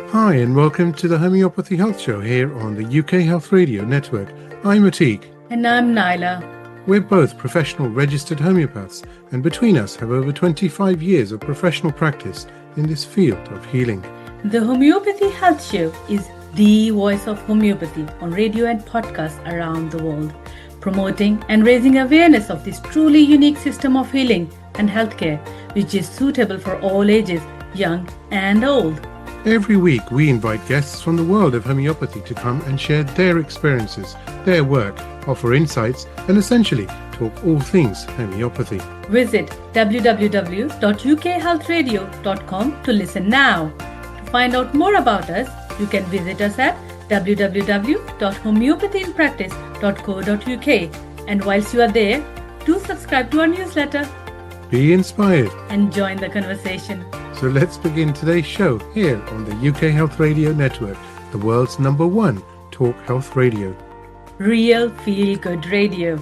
Hi, and welcome to the Homeopathy Health Show here on the UK Health Radio Network. I'm Atik. And I'm Naila. We're both professional registered homeopaths, and between us have over 25 years of professional practice in this field of healing. The Homeopathy Health Show is the voice of homeopathy on radio and podcasts around the world, promoting and raising awareness of this truly unique system of healing and healthcare, which is suitable for all ages, young and old. Every week, we invite guests from the world of homeopathy to come and share their experiences, their work, offer insights, and essentially talk all things homeopathy. Visit www.ukhealthradio.com to listen now. To find out more about us, you can visit us at www.homeopathyinpractice.co.uk. And whilst you are there, do subscribe to our newsletter. Be inspired and join the conversation. So let's begin today's show here on the UK Health Radio Network, the world's #1 talk health radio. Real feel-good radio.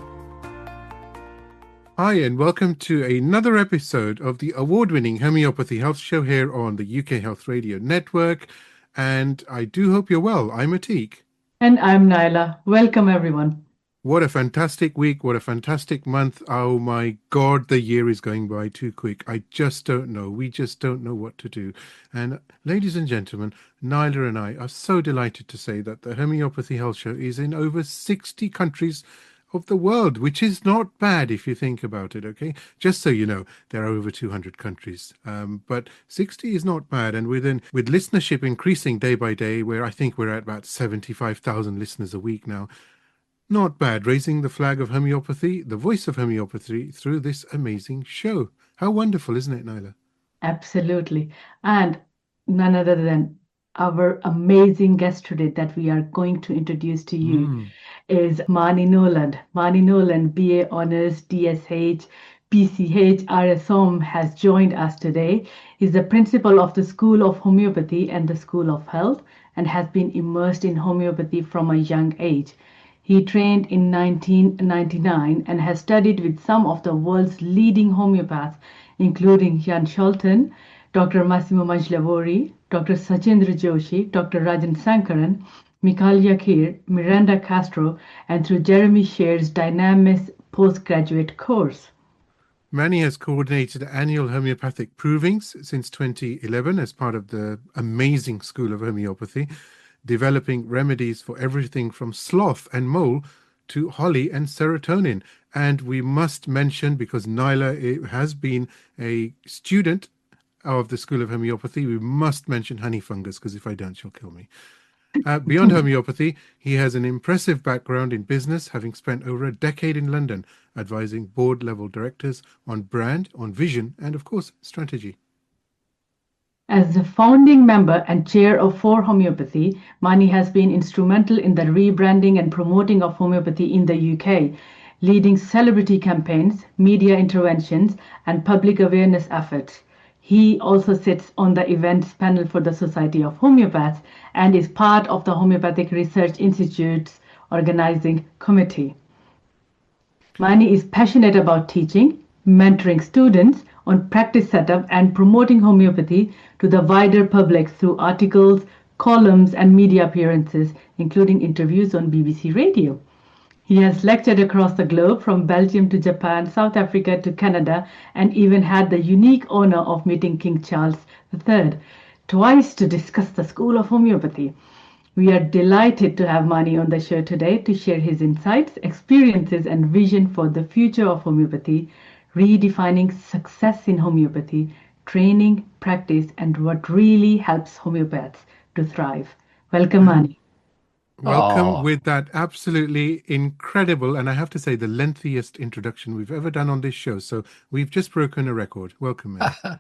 Hi, and welcome to another episode of the award-winning Homeopathy Health Show here on the UK Health Radio Network. And I do hope you're well. I'm Atik. And I'm Naila. Welcome, everyone. What a fantastic week. What a fantastic month. Oh my God, the year is going by too quick. I just don't know. We just don't know what to do. And ladies and gentlemen, Naila and I are so delighted to say that the Homeopathy Health Show is in over 60 countries of the world, which is not bad if you think about it, okay? Just so you know, there are over 200 countries, but 60 is not bad. And with listenership increasing day by day, where I think we're at about 75,000 listeners a week now, not bad, raising the flag of homeopathy, the voice of homeopathy, through this amazing show. How wonderful, isn't it, Naila? Absolutely. And none other than our amazing guest today that we are going to introduce to you is Manny Norland. Manny Norland, BA Honours, DSH, PCH, RSOM, has joined us today. He's the principal of the School of Homeopathy and the School of Health and has been immersed in homeopathy from a young age. He trained in 1999 and has studied with some of the world's leading homeopaths, including Jan Scholten, Dr. Massimo Manjlavori, Dr. Sachendra Joshi, Dr. Rajan Sankaran, Mikhail Yakir, Miranda Castro, and through Jeremy Scher's Dynamis postgraduate course. Manny has coordinated annual homeopathic provings since 2011 as part of the amazing School of Homeopathy, developing remedies for everything from sloth and mole to holly and serotonin. And we must mention, because Naila has been a student of the School of Homeopathy, we must mention honey fungus, because if I don't, she'll kill me. Beyond homeopathy, he has an impressive background in business, having spent over a decade in London, advising board-level directors on brand, on vision, and of course, strategy. As the founding member and chair of For Homeopathy, Manny has been instrumental in the rebranding and promoting of homeopathy in the UK, leading celebrity campaigns, media interventions, and public awareness efforts. He also sits on the events panel for the Society of Homeopaths and is part of the Homeopathic Research Institute's organizing committee. Manny is passionate about teaching, mentoring students on practice setup and promoting homeopathy to the wider public through articles, columns, and media appearances, including interviews on BBC Radio. He has lectured across the globe from Belgium to Japan, South Africa to Canada, and even had the unique honor of meeting King Charles III twice to discuss the School of Homeopathy. We are delighted to have Manny on the show today to share his insights, experiences, and vision for the future of homeopathy, redefining success in homeopathy, training, practice, and what really helps homeopaths to thrive. Welcome, Manny. Welcome with that absolutely incredible, and I have to say, the lengthiest introduction we've ever done on this show. So we've just broken a record. Welcome, man.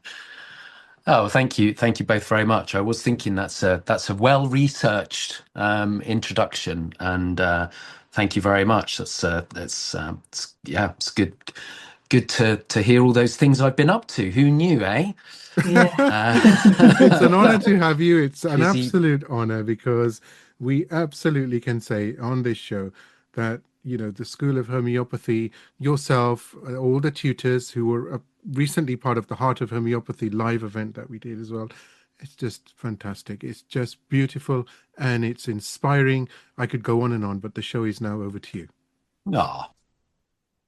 Oh, thank you both very much. I was thinking that's a well-researched introduction, and thank you very much. It's good to hear all those things I've been up to. Who knew, eh? Yeah. It's an honor to have you. It's an absolute honor, because we absolutely can say on this show that, you know, the School of Homeopathy, yourself, all the tutors who were recently part of the Heart of Homeopathy live event that we did as well, It's just fantastic. It's just beautiful and it's inspiring. I could go on and on, but the show is now over to you. Ah,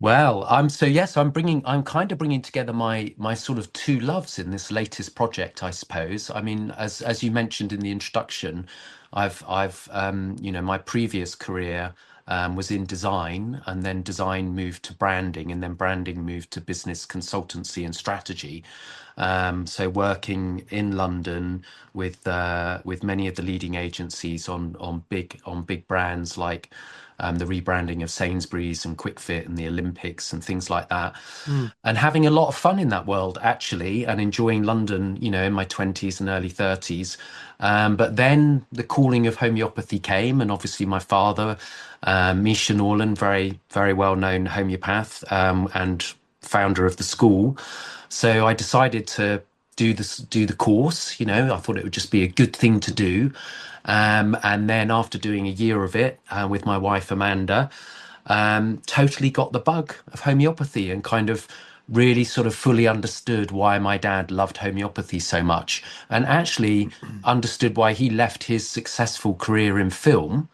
well, I'm kind of bringing together my sort of two loves in this latest project, I suppose. I mean, as you mentioned in the introduction, I've you know, my previous career was in design, and then design moved to branding, and then branding moved to business consultancy and strategy. So working in London with many of the leading agencies on big brands like the rebranding of Sainsbury's and QuickFit and the Olympics and things like that, Mm, and having a lot of fun in that world actually, and enjoying London, you know, in my 20s and early 30s. But then the calling of homeopathy came, and obviously my father, Manny Norland, very well known homeopath, and founder of the school. So I decided to do the course. You know, I thought it would just be a good thing to do. And then after doing a year of it with my wife Amanda, totally got the bug of homeopathy, and kind of really sort of fully understood why my dad loved homeopathy so much, and actually understood why he left his successful career in film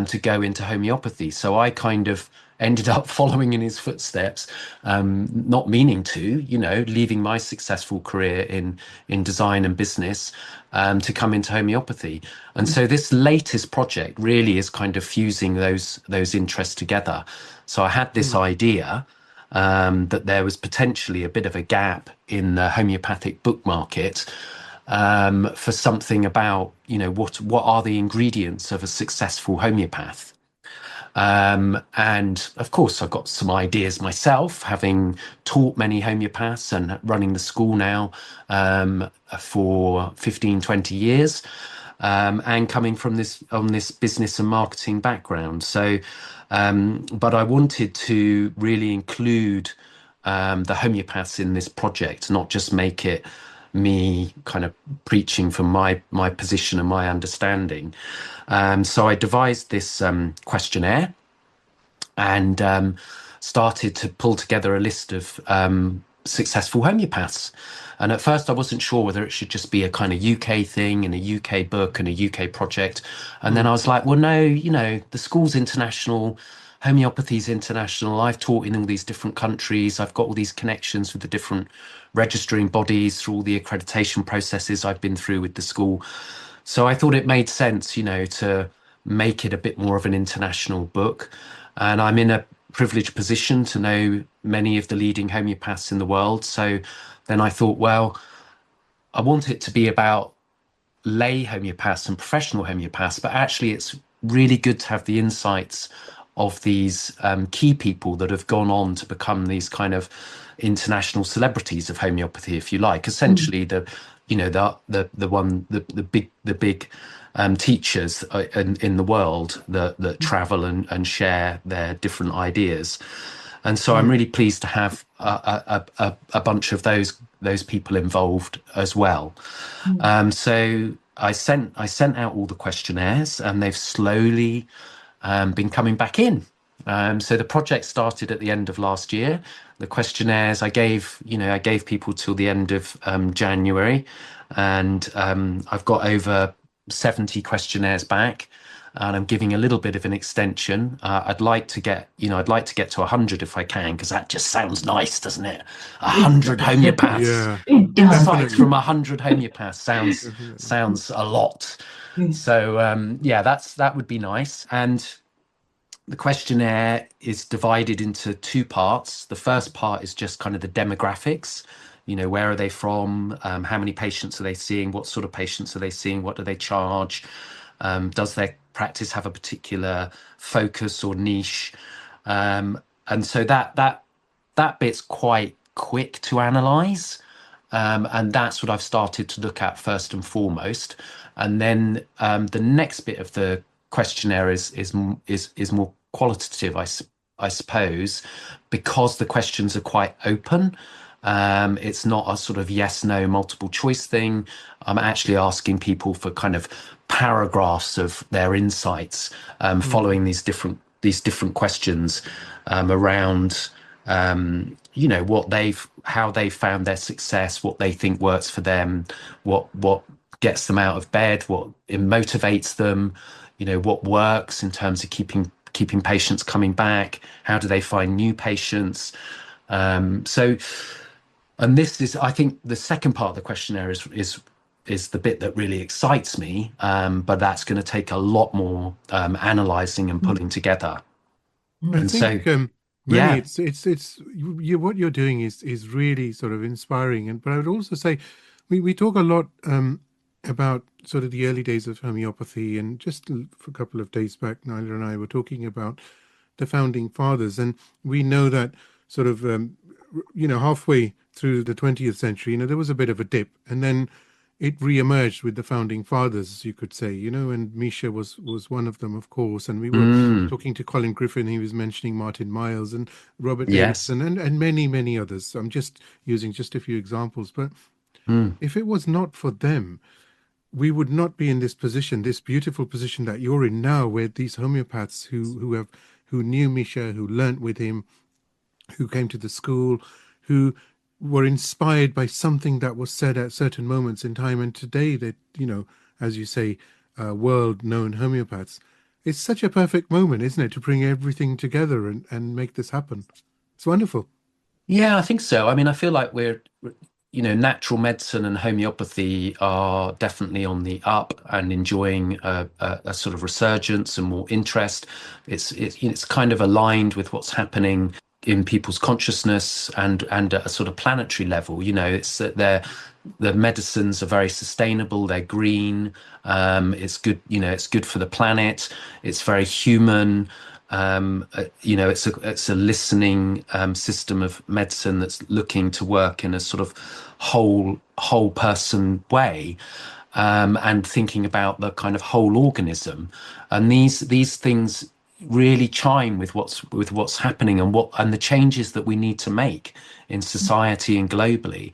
to go into homeopathy. So I kind of ended up following in his footsteps, not meaning to, you know, leaving my successful career in design and business to come into homeopathy. And so this latest project really is kind of fusing those interests together. So I had this mm, idea that there was potentially a bit of a gap in the homeopathic book market, for something about, you know, what are the ingredients of a successful homeopath. And of course, I've got some ideas myself, having taught many homeopaths and running the school now for 15, 20 years, and coming from this business and marketing background. So, but I wanted to really include the homeopaths in this project, not just make it me kind of preaching from my position and my understanding. So I devised this questionnaire, and started to pull together a list of successful homeopaths. And at first I wasn't sure whether it should just be a kind of UK thing and a UK book and a UK project. And then mm, I was like, well, no, you know, the school's international, homeopathy's international. I've taught in all these different countries. I've got all these connections with the different registering bodies through all the accreditation processes I've been through with the school. So I thought it made sense, you know, to make it a bit more of an international book. And I'm in a privileged position to know many of the leading homeopaths in the world. So then I thought, well, I want it to be about lay homeopaths and professional homeopaths, but actually it's really good to have the insights of these key people that have gone on to become these kind of international celebrities of homeopathy, if you like. Essentially, the big teachers in the world that travel and share their different ideas. And so I'm mm, really pleased to have a bunch of those people involved as well. So I sent out all the questionnaires, and they've slowly been coming back in. So the project started at the end of last year. The questionnaires I gave people till the end of January, and I've got over 70 questionnaires back, and I'm giving a little bit of an extension. I'd like to get to 100 if I can, because that just sounds nice, doesn't it? It 100 homeopaths. yeah, it does. Insights definitely, from 100 homeopaths definitely. sounds a lot. So yeah, that would be nice. And the questionnaire is divided into two parts. The first part is just kind of the demographics. You know, where are they from? How many patients are they seeing? What sort of patients are they seeing? What do they charge? Does their practice have a particular focus or niche? And so that bit's quite quick to analyze. And that's what I've started to look at first and foremost. And then the next bit of the questionnaire is more qualitative, I suppose, because the questions are quite open. It's not a sort of yes, no, multiple choice thing. I'm actually asking people for kind of paragraphs of their insights, Mm, following these different questions around you know, how they've found their success, what they think works for them, what gets them out of bed, what motivates them, you know, what works in terms of keeping patients coming back, how do they find new patients. So, and this is, I think, the second part of the questionnaire is the bit that really excites me, but that's going to take a lot more analysing and pulling together. I And so, think, Manny, yeah. it's what you're doing is really sort of inspiring. And but I would also say, we talk a lot about sort of the early days of homeopathy, and just a couple of days back, Nyla and I were talking about the founding fathers, and we know that sort of halfway through the 20th century, there was a bit of a dip, and then it re-emerged with the founding fathers, you could say, and Misha was one of them, of course. And we were talking to Colin Griffin, he was mentioning Martin Miles and Robert Yes. Davidson and many, many others. I'm just using just a few examples. But Mm. if it was not for them, we would not be in this position, this beautiful position that you're in now, where these homeopaths who knew Misha, who learnt with him, who came to the school, who were inspired by something that was said at certain moments in time. And today that, as you say, world-known homeopaths, it's such a perfect moment, isn't it, to bring everything together and make this happen. It's wonderful. Yeah, I think so. I mean, I feel like natural medicine and homeopathy are definitely on the up and enjoying a sort of resurgence and more interest. It's kind of aligned with what's happening in people's consciousness and at a sort of planetary level. It's that the medicines are very sustainable, they're green, it's good, it's good for the planet, it's very human. It's a listening system of medicine that's looking to work in a sort of whole person way, and thinking about the kind of whole organism. And these things really chime with what's happening and the changes that we need to make in society and globally.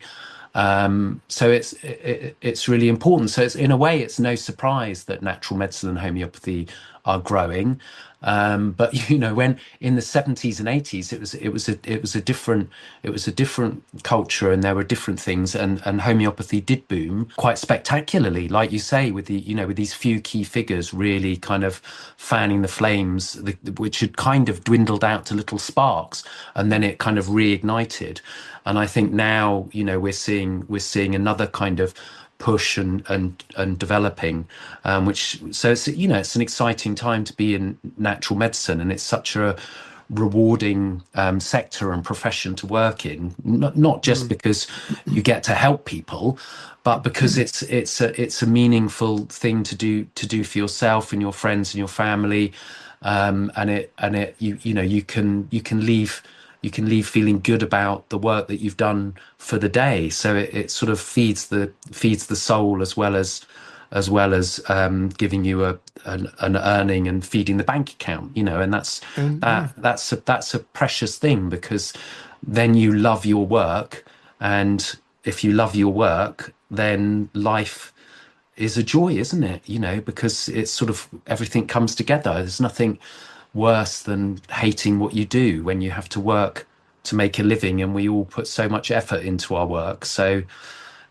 So it's really important. So it's, in a way, it's no surprise that natural medicine and homeopathy are growing. But when in the 70s and 80s, it was a different culture, and there were different things, and homeopathy did boom quite spectacularly, like you say, with with these few key figures really kind of fanning the flames, which had kind of dwindled out to little sparks, and then it kind of reignited. And I think now, we're seeing another kind of push and developing, so it's an exciting time to be in natural medicine, and it's such a rewarding sector and profession to work in, not just because you get to help people, but because it's a meaningful thing to do for yourself and your friends and your family, you can leave feeling good about the work that you've done for the day. So it sort of feeds the soul as well as giving you an earning and feeding the bank account. And that's a precious thing, because then you love your work, and if you love your work, then life is a joy, isn't it? Because it's sort of everything comes together. There's nothing worse than hating what you do when you have to work to make a living, and we all put so much effort into our work. So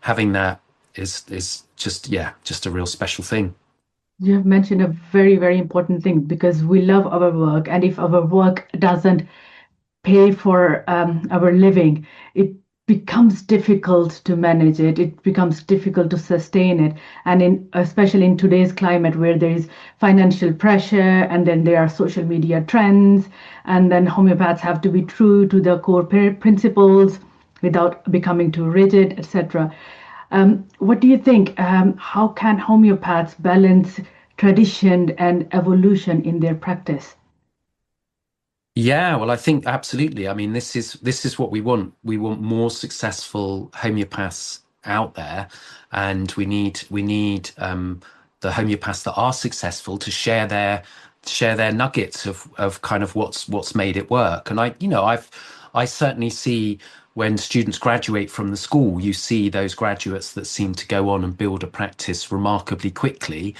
having that is just a real special thing. You have mentioned a very, very important thing, because we love our work, and if our work doesn't pay for our living, it becomes difficult to manage it. It becomes difficult to sustain it. And especially in today's climate, where there is financial pressure, and then there are social media trends, and then homeopaths have to be true to their core principles without becoming too rigid, etc. What do you think? How can homeopaths balance tradition and evolution in their practice? Yeah, well, I think absolutely. I mean, this is what we want. We want more successful homeopaths out there, and we need the homeopaths that are successful to share their nuggets of kind of what's made it work. And I certainly see when students graduate from the school, you see those graduates that seem to go on and build a practice remarkably quickly,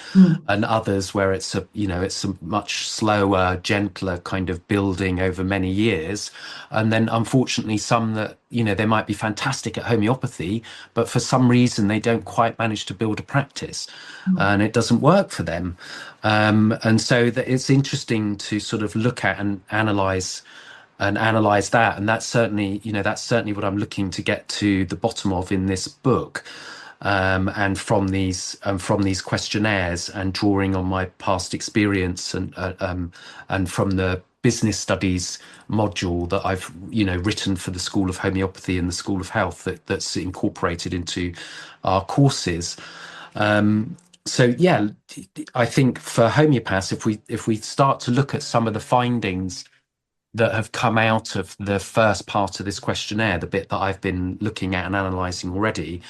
and others where it's it's a much slower, gentler kind of building over many years. And then unfortunately some that, they might be fantastic at homeopathy, but for some reason they don't quite manage to build a practice, and it doesn't work for them. And so that it's interesting to sort of look at and analyze that, and that's certainly what I'm looking to get to the bottom of in this book, and from these questionnaires, and drawing on my past experience, and from the business studies module that I've written for the School of Homeopathy and the School of Health, that's incorporated into our courses. So yeah, I think for homeopaths, if we start to look at some of the findings that have come out of the first part of this questionnaire, the bit that I've been looking at and analysing already,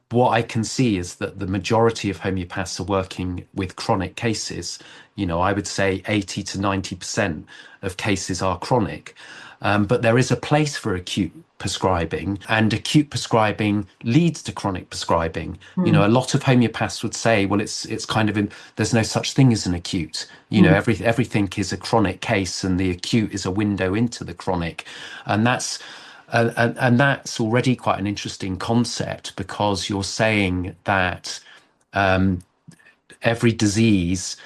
what I can see is that the majority of homeopaths are working with chronic cases. I would say 80 to 90% of cases are chronic. But there is a place for acute prescribing, and acute prescribing leads to chronic prescribing. A lot of homeopaths would say, well, it's kind of there's no such thing as an acute. Everything is a chronic case, and the acute is a window into the chronic. And that's already quite an interesting concept, because you're saying that every disease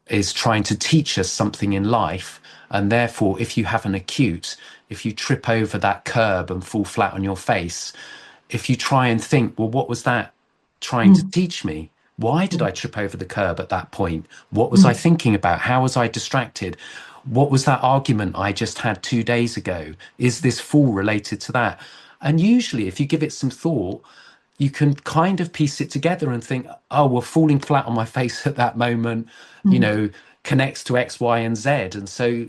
is trying to teach us something in life. And therefore, if you have an acute, if you trip over that curb and fall flat on your face, if you try and think, well, what was that trying to teach me? Why did I trip over the curb at that point? What was I thinking about? How was I distracted? What was that argument I just had 2 days ago? Is this fall related to that? And usually, if you give it some thought, you can kind of piece it together and think, oh, well, falling flat on my face at that moment, connects to X, Y, and Z. And so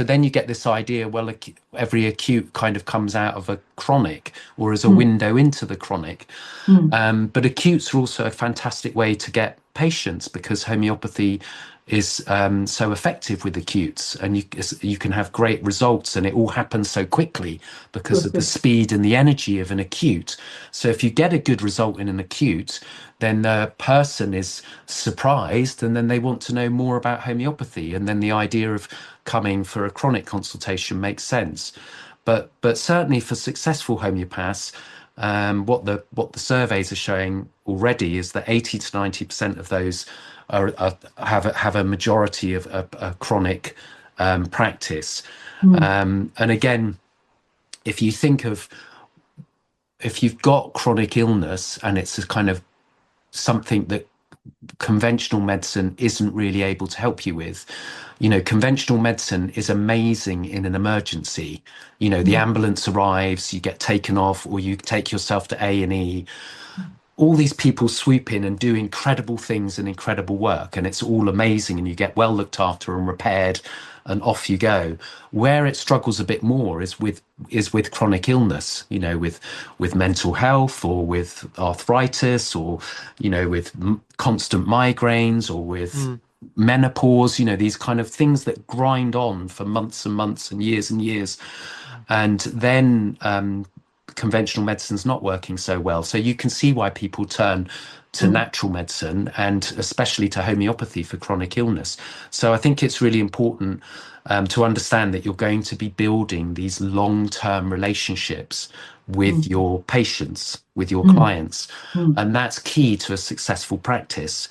then you get this idea, well, every acute kind of comes out of a chronic, or as a window into the chronic. But acutes are also a fantastic way to get patients, because homeopathy is so effective with acutes, and you can have great results, and it all happens so quickly because of the speed and the energy of an acute. So if you get a good result in an acute, then the person is surprised, and then they want to know more about homeopathy, and then the idea of coming for a chronic consultation makes sense. But certainly for successful homeopaths, what the surveys are showing already is that 80 to 90% of those have a majority of a chronic practice. And again, if you think of, if you've got chronic illness and it's a kind of something that conventional medicine isn't really able to help you with, conventional medicine is amazing in an emergency. The ambulance arrives, you get taken off, or you take yourself to A&E. All these people swoop in and do incredible things and incredible work, and it's all amazing, and you get well looked after and repaired, and off you go. Where it struggles a bit more is with chronic illness, with mental health, or with arthritis, or with constant migraines, or with menopause, these kind of things that grind on for months and months and years, and then conventional medicine's not working so well. So you can see why people turn to natural medicine, and especially to homeopathy for chronic illness. So I think it's really important to understand that you're going to be building these long-term relationships with your patients, with your clients. And that's key to a successful practice,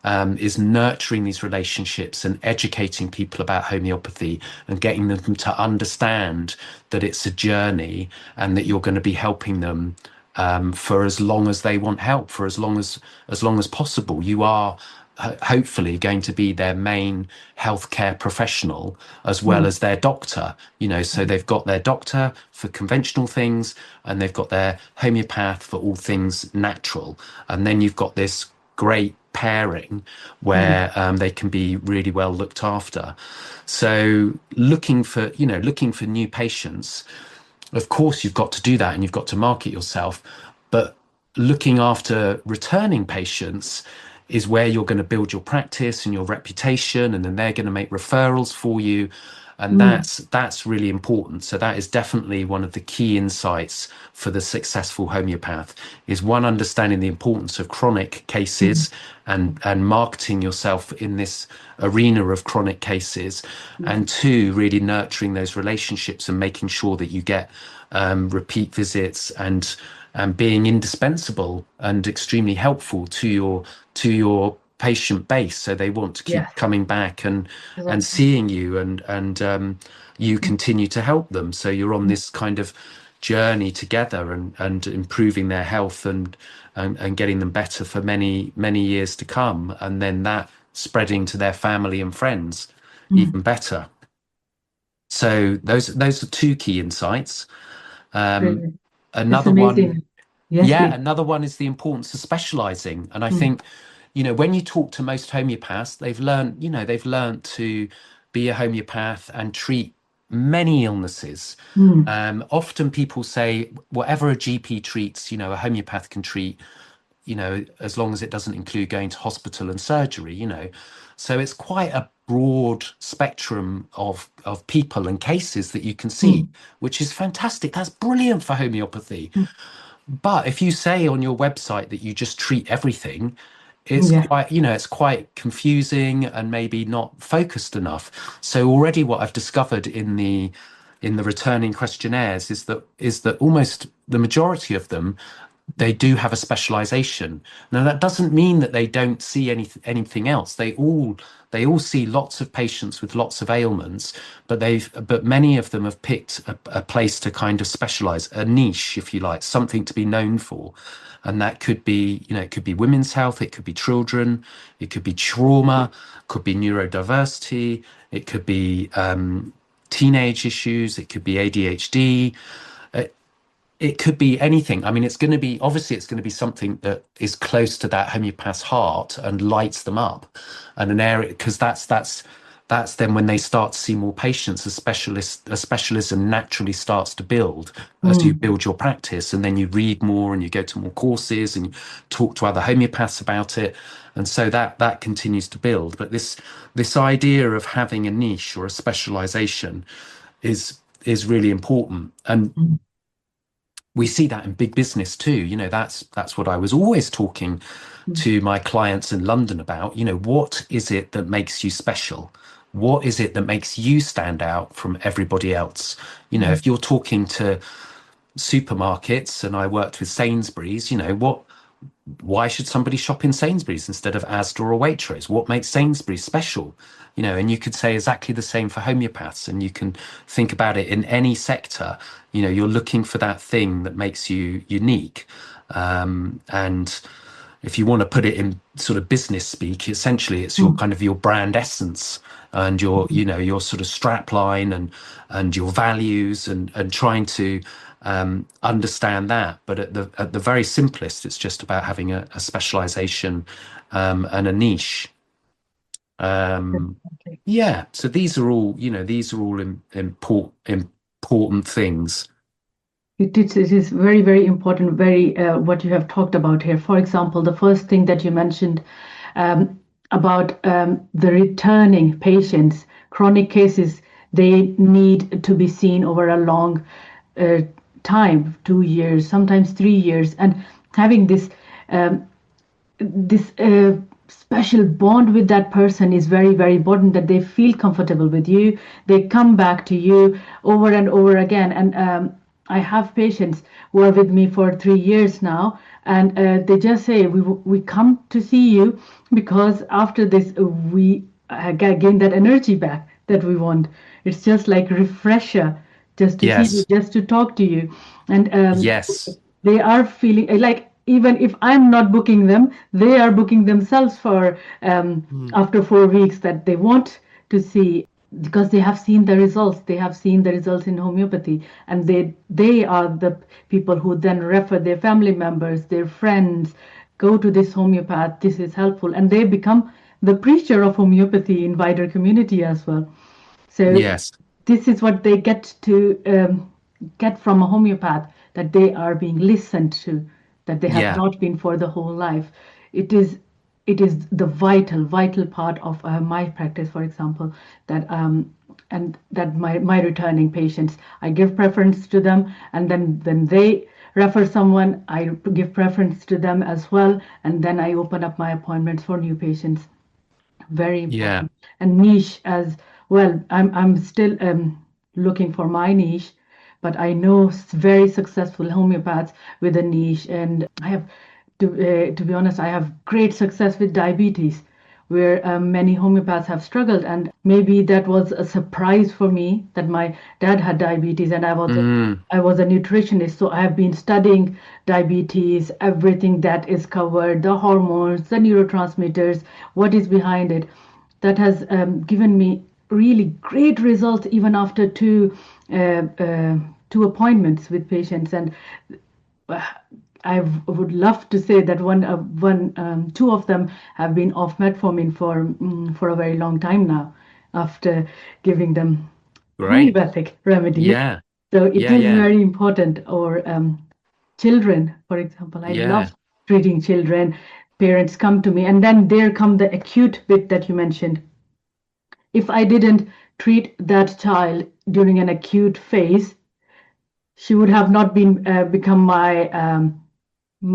is nurturing these relationships and educating people about homeopathy, and getting them to understand that it's a journey, and that you're going to be helping them for as long as they want help, for as long as possible. You are hopefully going to be their main healthcare professional as well as their doctor. So they've got their doctor for conventional things, and they've got their homeopath for all things natural, and then you've got this great pairing where they can be really well looked after. So looking for new patients, of course you've got to do that, and you've got to market yourself, but looking after returning patients is where you're going to build your practice and your reputation, and then they're going to make referrals for you. And that's really important. So that is definitely one of the key insights for the successful homeopath, is one, understanding the importance of chronic cases and marketing yourself in this arena of chronic cases, and two, really nurturing those relationships and making sure that you get repeat visits and being indispensable and extremely helpful to your patient base, so they want to keep Yes, coming back and exactly. seeing you, and you continue to help them, so you're on this kind of journey together, and improving their health and getting them better for many years to come, and then that spreading to their family and friends even better. So those are two key insights. um Brilliant. It's Another one, amazing. Yes, yeah, please. another one is the importance of specializing. And I think, when you talk to most homeopaths, they've learned to be a homeopath and treat many illnesses. Often people say whatever a GP treats, a homeopath can treat, as long as it doesn't include going to hospital and surgery. So it's quite a broad spectrum of people and cases that you can see, which is fantastic. That's brilliant for homeopathy. But if you say on your website that you just treat everything, it's Yeah. quite confusing and maybe not focused enough. So already what I've discovered in the returning questionnaires is that almost the majority of them, they do have a specialization. Now, that doesn't mean that they don't see anything else. They all see lots of patients with lots of ailments, but many of them have picked a place to kind of specialize, a niche, if you like, something to be known for. And that could be, it could be women's health, it could be children, it could be trauma, could be neurodiversity, it could be teenage issues, it could be ADHD. It could be anything. I mean, it's going to be something that is close to that homeopath's heart and lights them up, and an area, because that's then when they start to see more patients, a specialism naturally starts to build as you build your practice, and then you read more and you go to more courses and you talk to other homeopaths about it, and so that continues to build. But this idea of having a niche or a specialization is really important. And we see that in big business too. That's what I was always talking to my clients in London about. What is it that makes you special? What is it that makes you stand out from everybody else? If you're talking to supermarkets, and I worked with Sainsbury's, why should somebody shop in Sainsbury's instead of Asda or Waitrose? What makes Sainsbury's special? And you could say exactly the same for homeopaths, and you can think about it in any sector. You're looking for that thing that makes you unique. And if you want to put it in sort of business speak, essentially it's your kind of your brand essence and your sort of strap line and your values, and trying to understand that. But at the very simplest, it's just about having a specialization and a niche. Definitely. Yeah. So these are all important things. It is very, very important, very what you have talked about here. For example, the first thing that you mentioned about the returning patients, chronic cases, they need to be seen over a long uh, time, 2 years, sometimes 3 years, and having this special bond with that person is very, very important, that they feel comfortable with you, they come back to you over and over again. And I have patients who are with me for 3 years now, and they just say, we come to see you because after this we gain that energy back that we want. It's just like refresher, just to see you, Yes. just to talk to you. And Yes. they are feeling like, even if I'm not booking them, they are booking themselves for after 4 weeks, that they want to see, because they have seen the results. They have seen the results in homeopathy, and they are the people who then refer their family members, their friends, go to this homeopath. This is helpful, and they become the preacher of homeopathy in wider community as well. So Yes. this is what they get to get from a homeopath, that they are being listened to, that they have Yeah. not been for the whole life. It is the vital part of my practice, for example, that and that my returning patients, I give preference to them, and then when they refer someone, I give preference to them as well, and then I open up my appointments for new patients. Very Yeah. important. And niche as well. I'm still looking for my niche, but I know very successful homeopaths with a niche, and I have to be honest, I have great success with diabetes, where many homeopaths have struggled, and maybe that was a surprise for me that my dad had diabetes, and Mm. I was a nutritionist, so I have been studying diabetes, everything that is covered, the hormones, the neurotransmitters, what is behind it. That has given me really great results even after two appointments with patients. And I would love to say that two of them have been off metformin for a very long time now, after giving them Great. homeopathic remedies. Yeah. So it Yeah. is Yeah. very important. Or children, for example, I Yeah. love treating children. Parents come to me, and then there come the acute bit that you mentioned. If I didn't treat that child during an acute phase, she would have not been become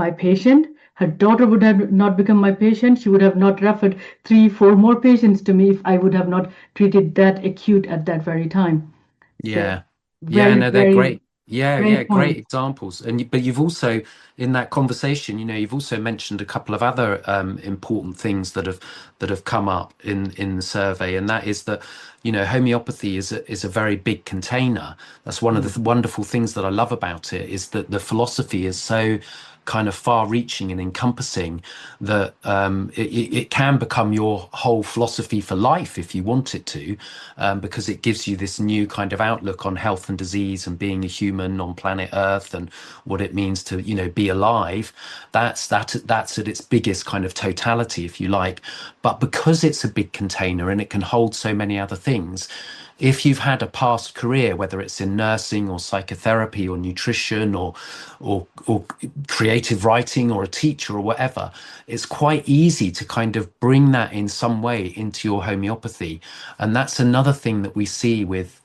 my patient. Her daughter would have not become my patient. She would have not referred 3, 4 more patients to me if I would have not treated that acute at that very time. So Yeah. Yeah, very, no, they're very great. Yeah, yeah, great great point. examples. But you've also, in that conversation, you've also mentioned a couple of other important things that have come up in the survey, and that is that, homeopathy is a very big container. That's one of the Mm. wonderful things that I love about it, is that the philosophy is so kind of far-reaching and encompassing that it can become your whole philosophy for life if you want it to, because it gives you this new kind of outlook on health and disease and being a human on planet Earth and what it means to be alive. That's at its biggest kind of totality, if you like. But because it's a big container and it can hold so many other things, if you've had a past career, whether it's in nursing or psychotherapy or nutrition or creative writing or a teacher or whatever, it's quite easy to kind of bring that in some way into your homeopathy. And that's another thing that we see with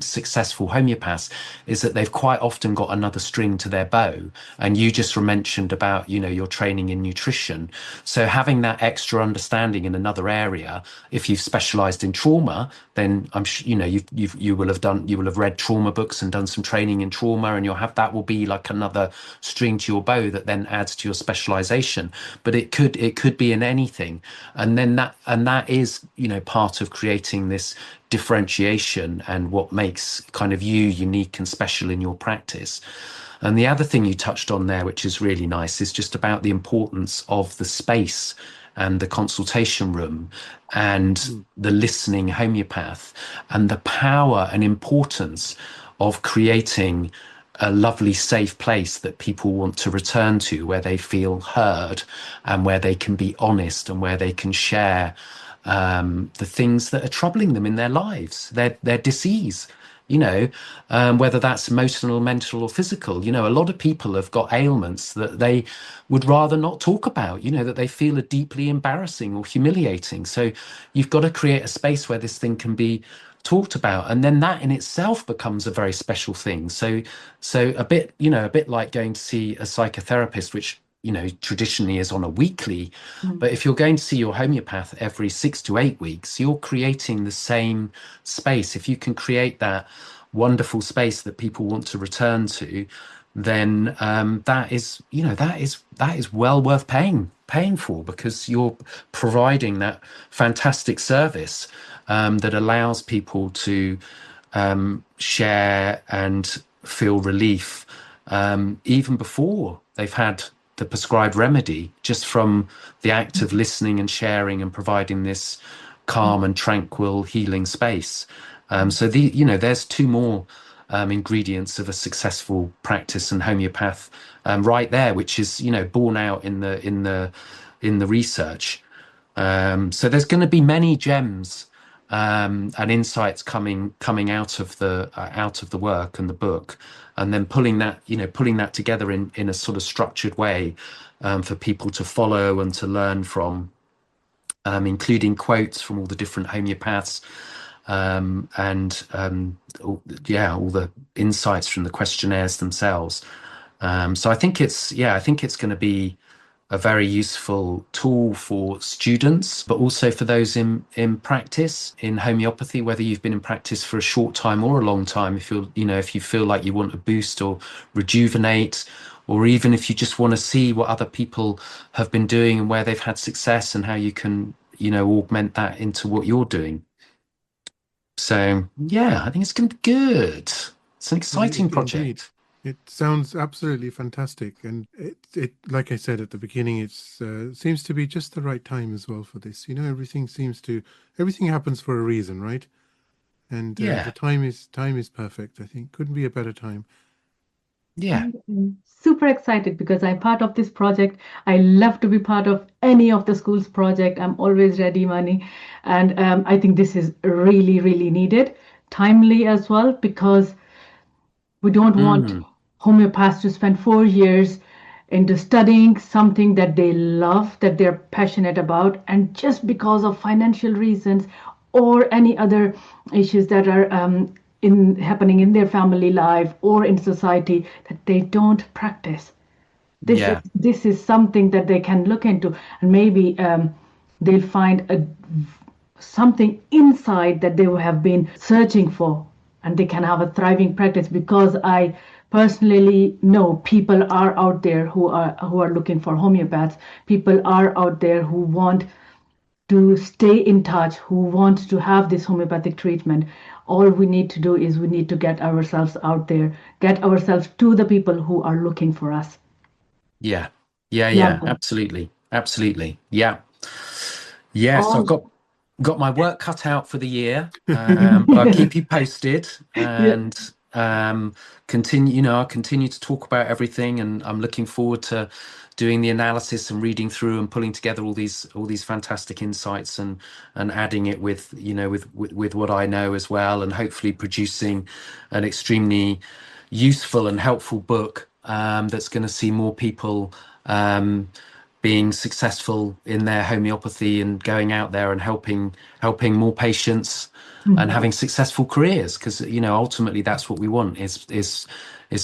successful homeopaths, is that they've quite often got another string to their bow. And you just mentioned about your training in nutrition, so having that extra understanding in another area. If you've specialized in trauma, then I'm sure you will have read trauma books and done some training in trauma, and that will be like another string to your bow that then adds to your specialization. But it could be in anything, and that is part of creating this differentiation and what makes kind of you unique and special in your practice. And the other thing you touched on there, which is really nice, is just about the importance of the space and the consultation room and Mm. the listening homeopath, and the power and importance of creating a lovely, safe place that people want to return to, where they feel heard and where they can be honest and where they can share the things that are troubling them in their lives, their disease, whether that's emotional, mental, or physical. A lot of people have got ailments that they would rather not talk about, that they feel are deeply embarrassing or humiliating. So you've got to create a space where this thing can be talked about, and then that in itself becomes a very special thing. So a bit like going to see a psychotherapist, which traditionally is on a weekly. Mm. But if you're going to see your homeopath every 6 to 8 weeks, you're creating the same space. If you can create that wonderful space that people want to return to, then that is well worth paying for, because you're providing that fantastic service that allows people to share and feel relief, even before they've had the prescribed remedy, just from the act of listening and sharing and providing this calm and tranquil healing space. So there's two more ingredients of a successful practice and homeopath right there, which is borne out in the research. So there's going to be many gems and insights coming out of the work and the book, and then pulling that together in a sort of structured way for people to follow and to learn from, including quotes from all the different homeopaths, all the insights from the questionnaires themselves. So I think it's going to be a very useful tool for students, but also for those in practice in homeopathy, whether you've been in practice for a short time or a long time. If you feel like you want to boost or rejuvenate, or even if you just want to see what other people have been doing and where they've had success and how you can, augment that into what you're doing. So yeah, I think it's going to be good. It's an exciting Indeed. project. It sounds absolutely fantastic, and it like I said at the beginning, it's seems to be just the right time as well for this. Everything happens for a reason, right? And the Yeah, time is perfect. I think couldn't be a better time. yeah, And I'm super excited because I'm part of this project. I love to be part of any of the school's project. I'm always ready, Manny. And I think this is really, really needed, timely as well, because we don't want mm, homeopaths to spend 4 years into studying something that they love, that they're passionate about, and just because of financial reasons or any other issues that are in happening in their family life or in society, that they don't practice. yeah, This is something that they can look into, and maybe they'll find something inside that they have been searching for, and they can have a thriving practice, because I personally know people are out there who are looking for homeopaths. People are out there who want to stay in touch, who want to have this homeopathic treatment. All we need to do is we need to get ourselves out there, get ourselves to the people who are looking for us. yeah, yeah, Love yeah, them. absolutely, absolutely. Yeah. Yes, I've Oh, got my work cut out for the year, but I'll keep you posted yeah. and continue. I'll continue to talk about everything, and I'm looking forward to doing the analysis and reading through and pulling together all these fantastic insights and adding it with with what I know as well, and hopefully producing an extremely useful and helpful book that's going to see more people. Being successful in their homeopathy and going out there and helping more patients and Mhm. having successful careers, because ultimately that's what we want is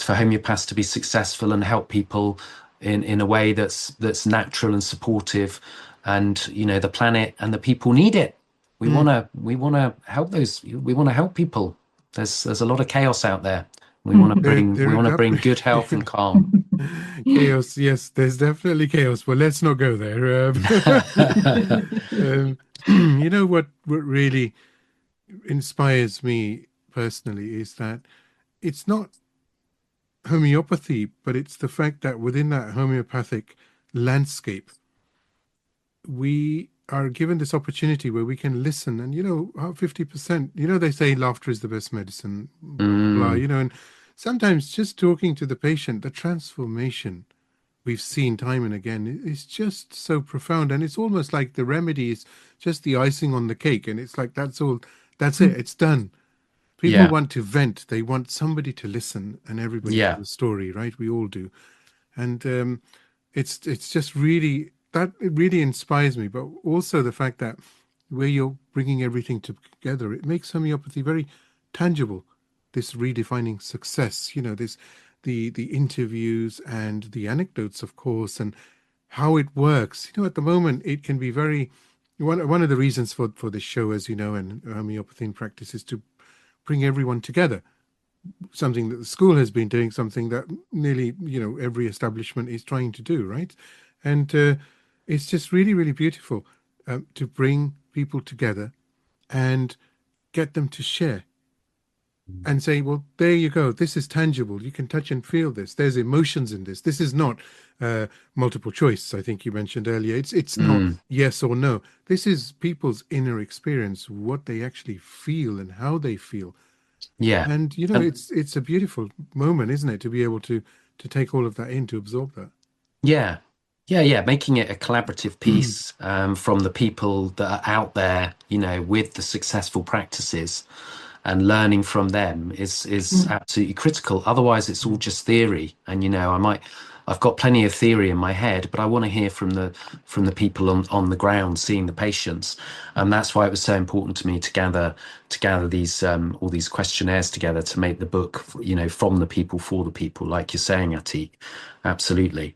for homeopaths to be successful and help people in a way that's natural and supportive, and the planet and the people need it. we Mm. want to we want to help those we want to help people. There's a lot of chaos out there. we want to Mhm. There, bring we there want to are bring good health and calm. chaos. Yes, there's definitely chaos. But let's not go there. Um, what really inspires me personally is that it's not homeopathy, but it's the fact that within that homeopathic landscape, we are given this opportunity where we can listen. And 50%, they say laughter is the best medicine, blah blah blah, Mm, and sometimes just talking to the patient, the transformation we've seen time and again is just so profound. And it's almost like the remedy is just the icing on the cake, and it's like that's it, it's done. People yeah, want to vent, they want somebody to listen, and everybody has yeah, a story, right? We all do. And it's just really, that it really inspires me. But also the fact that where you're bringing everything together, it makes homeopathy very tangible. This redefining success, this the interviews and the anecdotes, of course, and how it works. At the moment it can be very, one of the reasons for this show, as you know, and homeopathy in practice, is to bring everyone together, something that the school has been doing, something that nearly every establishment is trying to do, right? And it's just really, really beautiful to bring people together and get them to share and say, well, there you go, this is tangible, you can touch and feel this, there's emotions in this is not multiple choice. I think you mentioned earlier, it's not mm, yes or no. This is people's inner experience, what they actually feel and how they feel. yeah. And And it's a beautiful moment, isn't it, to be able to take all of that in, to absorb that. yeah, yeah, making it a collaborative piece from the people that are out there, with the successful practices, and learning from them is Mhm. absolutely critical. Otherwise, it's all just theory. And I might I've got plenty of theory in my head, but I want to hear from the people on the ground, seeing the patients, and that's why it was so important to me to gather these all these questionnaires together to make the book, you know, from the people for the people, like you're saying, Ati. Absolutely.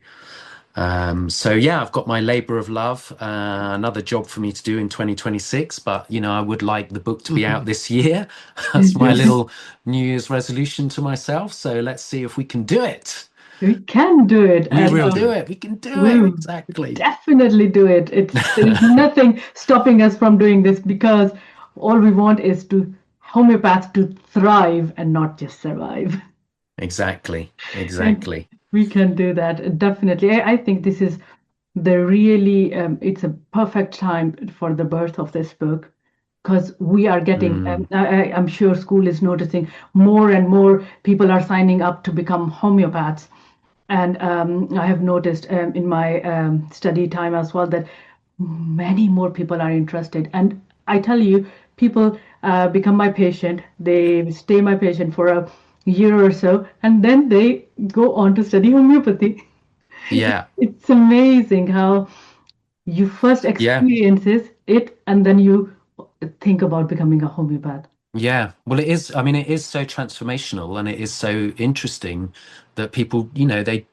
So yeah, I've got my labor of love, another job for me to do in 2026, but you know, I would like the book to be out this year. That's my little New Year's resolution to myself. So let's see if we can do it. We can do it. We And will do it. We can do it. we'll Exactly. definitely do it. There's nothing stopping us from doing this, because all we want is to homeopaths to thrive and not just survive. Exactly. And Exactly. we can do that, definitely. I think this is the really, it's a perfect time for the birth of this book, because we are getting, I'm sure school is noticing more and more people are signing up to become homeopaths. And I have noticed in my study time as well that many more people are interested. And I tell you, people become my patient, they stay my patient for a year or so, and then they go on to study homeopathy. Yeah. It's amazing how you first Yeah. experiences it and then you think about becoming a homeopath. Yeah, well, it is. I mean, it is so transformational, and it is so interesting that people, you know, they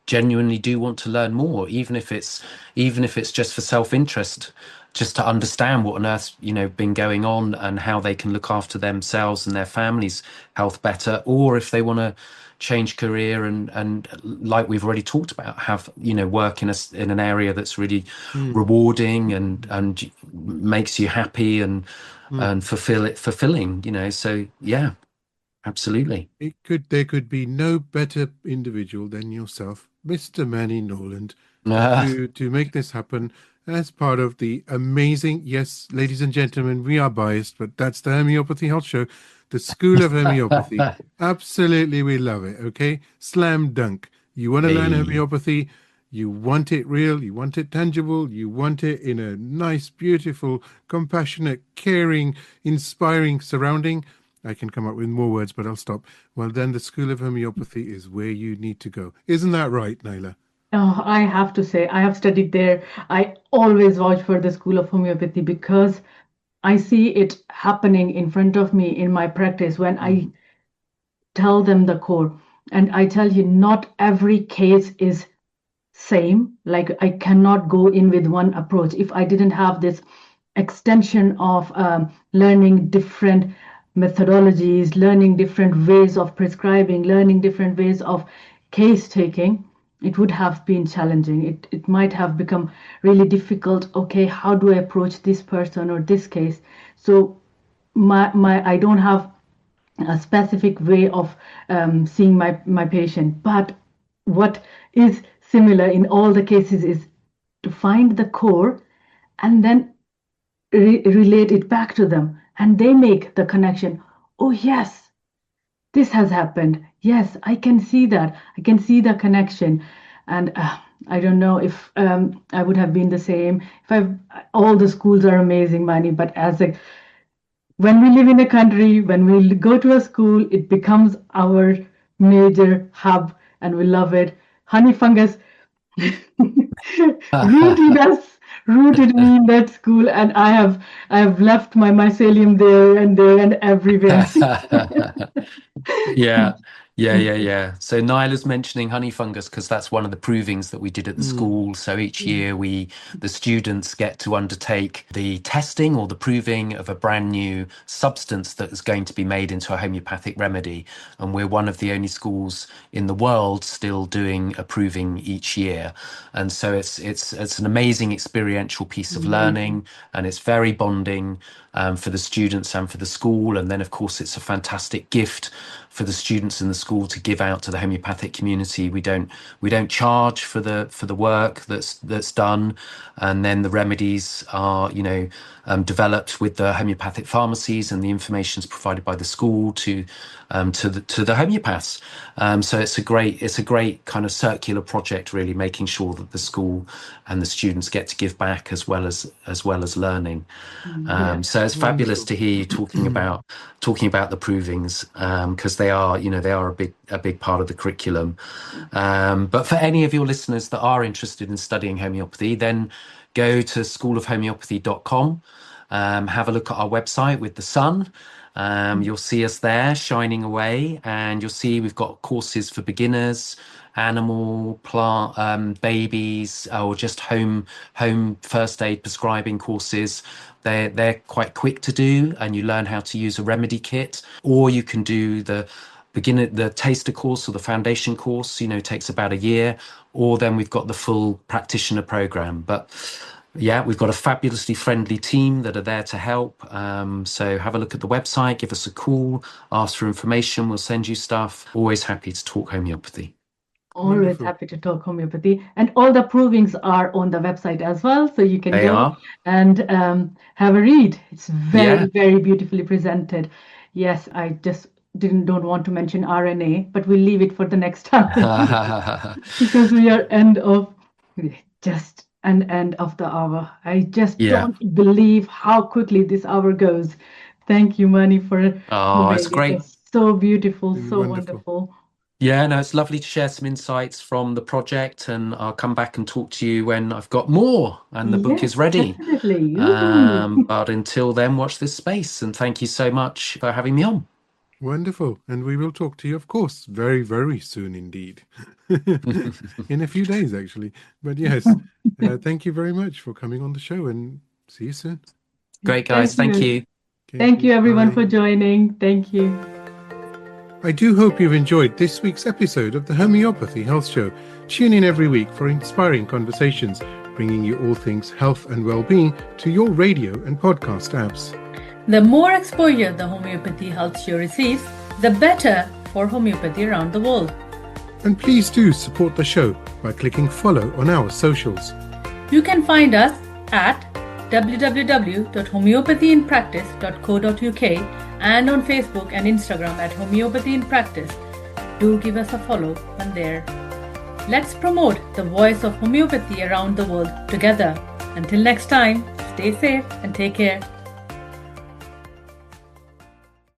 genuinely do want to learn more, even if it's just for self-interest, just to understand what on earth's, you know, been going on and how they can look after themselves and their families' health better, or if they want to change career and like we've already talked about, have, you know, work in an area that's really rewarding and makes you happy and fulfilling, you know. So yeah, absolutely. There could be no better individual than yourself, Mr. Manny Norland, Uh, to make this happen as part of the amazing, yes, ladies and gentlemen, we are biased, but that's the Homeopathy Health Show, the School of Homeopathy. Absolutely, we love it. Okay, slam dunk. You want to learn hey, homeopathy? You want it real, you want it tangible, you want it in a nice, beautiful, compassionate, caring, inspiring surrounding. I can come up with more words, but I'll stop. Well, then the School of Homeopathy is where you need to go. Isn't that right, Naila? Oh, I have to say, I have studied there. I always vouch for the School of Homeopathy because I see it happening in front of me in my practice when I tell them the core. And I tell you, not every case is same. Like I cannot go in with one approach. If I didn't have this extension of learning different methodologies, learning different ways of prescribing, learning different ways of case taking, it would have been challenging. It might have become really difficult. Okay, how do I approach this person or this case? So my I don't have a specific way of seeing my patient. But what is similar in all the cases is to find the core and then relate it back to them. And they make the connection. Oh, yes, this has happened. Yes, I can see that. I can see the connection. And I don't know if I would have been the same. If I've all the schools are amazing, Manny, but as a when we live in a country, when we go to a school, it becomes our major hub and we love it. Honey fungus rooted us, rooted me in that school, and I have left my mycelium there and everywhere. yeah, yeah. So Nyla's mentioning honey fungus because that's one of the provings that we did at the school. So each year the students get to undertake the testing or the proving of a brand new substance that is going to be made into a homeopathic remedy. And we're one of the only schools in the world still doing a proving each year. And so it's an amazing experiential piece of learning, and it's very bonding for the students and for the school. And then, of course, it's a fantastic gift for the students in the school to give out to the homeopathic community. We don't charge for the work that's done, and then the remedies are, you know, developed with the homeopathic pharmacies, and the information is provided by the school to the homeopaths. So it's a great kind of circular project, really making sure that the school and the students get to give back as well as learning. Yeah. So it's fabulous Wonderful. to hear you talking about the provings, because they are, they are a big part of the curriculum. But for any of your listeners that are interested in studying homeopathy, then go to schoolofhomeopathy.com. Have a look at our website with the sun. You'll see us there shining away, and you'll see we've got courses for beginners, animal, plant, babies, or just home first aid prescribing courses. They're quite quick to do, and you learn how to use a remedy kit, or you can do the taster course or the foundation course. Takes about a year, or then we've got the full practitioner program. But yeah, we've got a fabulously friendly team that are there to help. So have a look at the website, give us a call, ask for information. We'll send you stuff. Always happy to talk homeopathy. Always Wonderful. happy to talk homeopathy, and all the provings are on the website as well, so you can go and have a read. It's very, very beautifully presented. Yes, I just don't want to mention RNA, but we'll leave it for the next time because we are end of the hour. I just don't believe how quickly this hour goes. Thank you, Manny, for it's great. It's so beautiful, so Wonderful. wonderful. Yeah, no, it's lovely to share some insights from the project, and I'll come back and talk to you when I've got more and the book is ready. Definitely. But until then, watch this space, and thank you so much for having me on. Wonderful. And we will talk to you, of course, very, very soon indeed. In a few days, actually. But yes, thank you very much for coming on the show, and see you soon. Great, guys. Thank you. Thank you, everyone, Bye. for joining. Thank you. I do hope you've enjoyed this week's episode of the Homeopathy Health Show. Tune in every week for inspiring conversations, bringing you all things health and well-being to your radio and podcast apps. The more exposure the Homeopathy Health Show receives, the better for homeopathy around the world. And please do support the show by clicking follow on our socials. You can find us at www.homeopathyinpractice.co.uk and on Facebook and Instagram at Homeopathy in Practice. Do give us a follow on there. Let's promote the voice of homeopathy around the world together. Until next time, stay safe and take care.